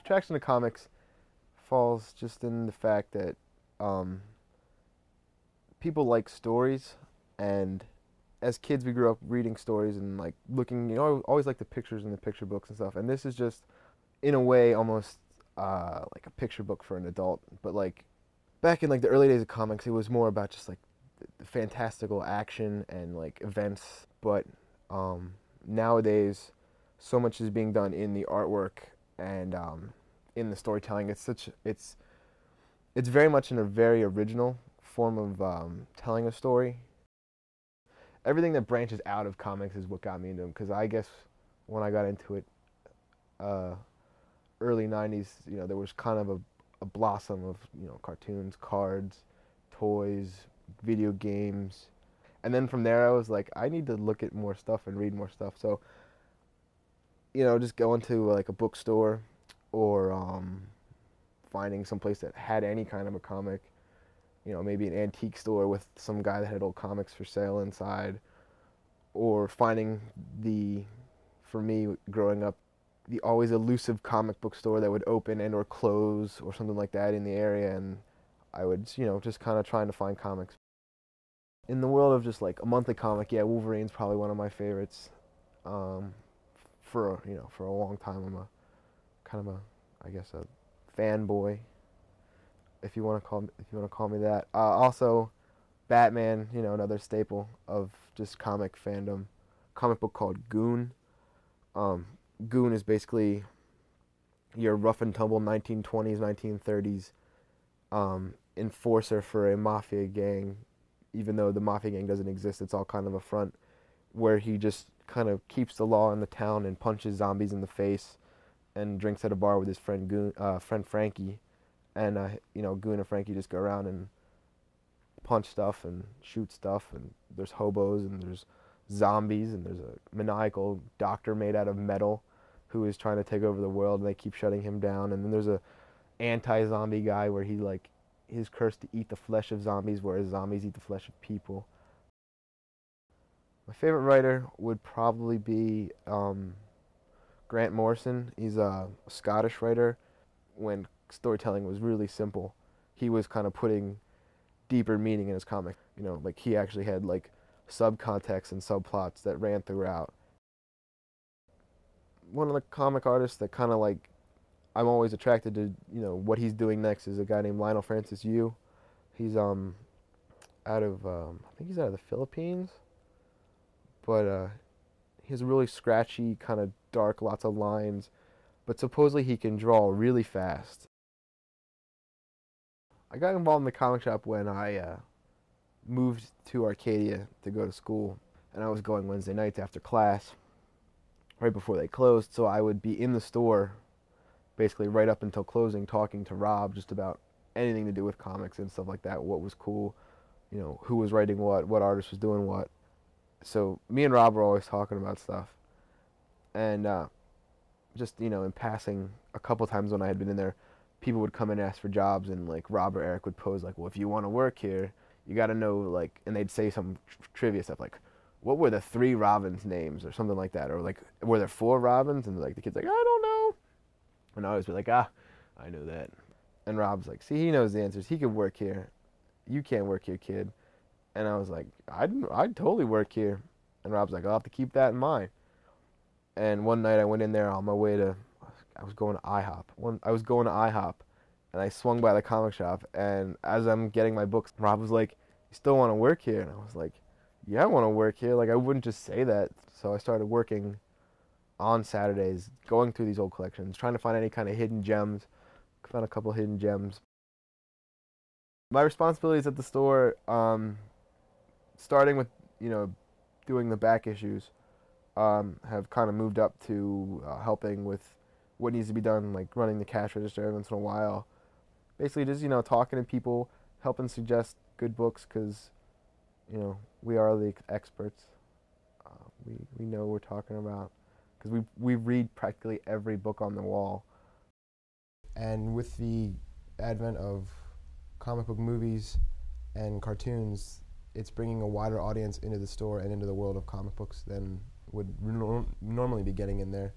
attraction to comics falls just in the fact that um, people like stories, and as kids we grew up reading stories and like looking, always like the pictures in the picture books and stuff. And this is just, in a way, almost like a picture book for an adult. But like back in like the early days of comics, it was more about just like the fantastical action and like events. But nowadays, so much is being done in the artwork and in the storytelling. It's very much in a very original form of telling a story. Everything that branches out of comics is what got me into them. Because I guess when I got into it, uh, early '90s, there was kind of a blossom of cartoons, cards, toys, video games, and then from there I was like, I need to look at more stuff and read more stuff. So just going to like a bookstore or finding some place that had any kind of a comic, maybe an antique store with some guy that had old comics for sale inside, or finding for me growing up, the always elusive comic book store that would open and or close or something like that in the area, and I would, just kind of trying to find comics. In the world of just like a monthly comic, yeah, Wolverine's probably one of my favorites. For a long time, I'm a kind of I guess a fanboy, if you want to call me that. Also, Batman, another staple of just comic fandom. Comic book called Goon. Goon is basically your rough and tumble 1920s, 1930s enforcer for a mafia gang. Even though the mafia gang doesn't exist, it's all kind of a front where he just kind of keeps the law in the town and punches zombies in the face and drinks at a bar with his friend Frankie. And Goon and Frankie just go around and punch stuff and shoot stuff, and there's hobos and there's zombies and there's a maniacal doctor made out of metal who is trying to take over the world, and they keep shutting him down. And then there's a anti-zombie guy where he's cursed to eat the flesh of zombies, whereas zombies eat the flesh of people. My favorite writer would probably be Grant Morrison. He's a Scottish writer. When storytelling was really simple, he was kind of putting deeper meaning in his comic. Like he actually had like subcontexts and subplots that ran throughout. One of the comic artists that kind of like I'm always attracted to, what he's doing next is a guy named Lionel Francis Yu. He's out of I think he's out of the Philippines, but he has a really scratchy, kind of dark, lots of lines, but supposedly he can draw really fast. I got involved in the comic shop when I moved to Arcadia to go to school, and I was going Wednesday nights after class, right before they closed, so I would be in the store basically right up until closing, talking to Rob just about anything to do with comics and stuff like that, what was cool, who was writing what artist was doing what. So me and Rob were always talking about stuff. And just, in passing, a couple times when I had been in there, people would come and ask for jobs, and like Rob or Eric would pose like, well, if you want to work here, you got to know, like, and they'd say some trivia stuff like, what were the 3 Robins names or something like that, or like, were there 4 Robins? And like the kid's like, I don't know. And I always be like, I know that. And Rob's like, see, he knows the answers. He could work here. You can't work here, kid. And I was like, I'd totally work here. And Rob's like, I'll have to keep that in mind. And one night I went in there on my way to, I was going to IHOP. And I swung by the comic shop. And as I'm getting my books, Rob was like, you still want to work here? And I was like, yeah, I want to work here. Like, I wouldn't just say that. So I started working on Saturdays, going through these old collections, trying to find any kind of hidden gems. Found a couple hidden gems. My responsibilities at the store, starting with, doing the back issues, have kind of moved up to helping with what needs to be done, like running the cash register every once in a while. Basically just, talking to people, helping suggest good books, because, we are the experts. We know what we're talking about, because we read practically every book on the wall. And with the advent of comic book movies and cartoons, it's bringing a wider audience into the store and into the world of comic books than would normally be getting in there.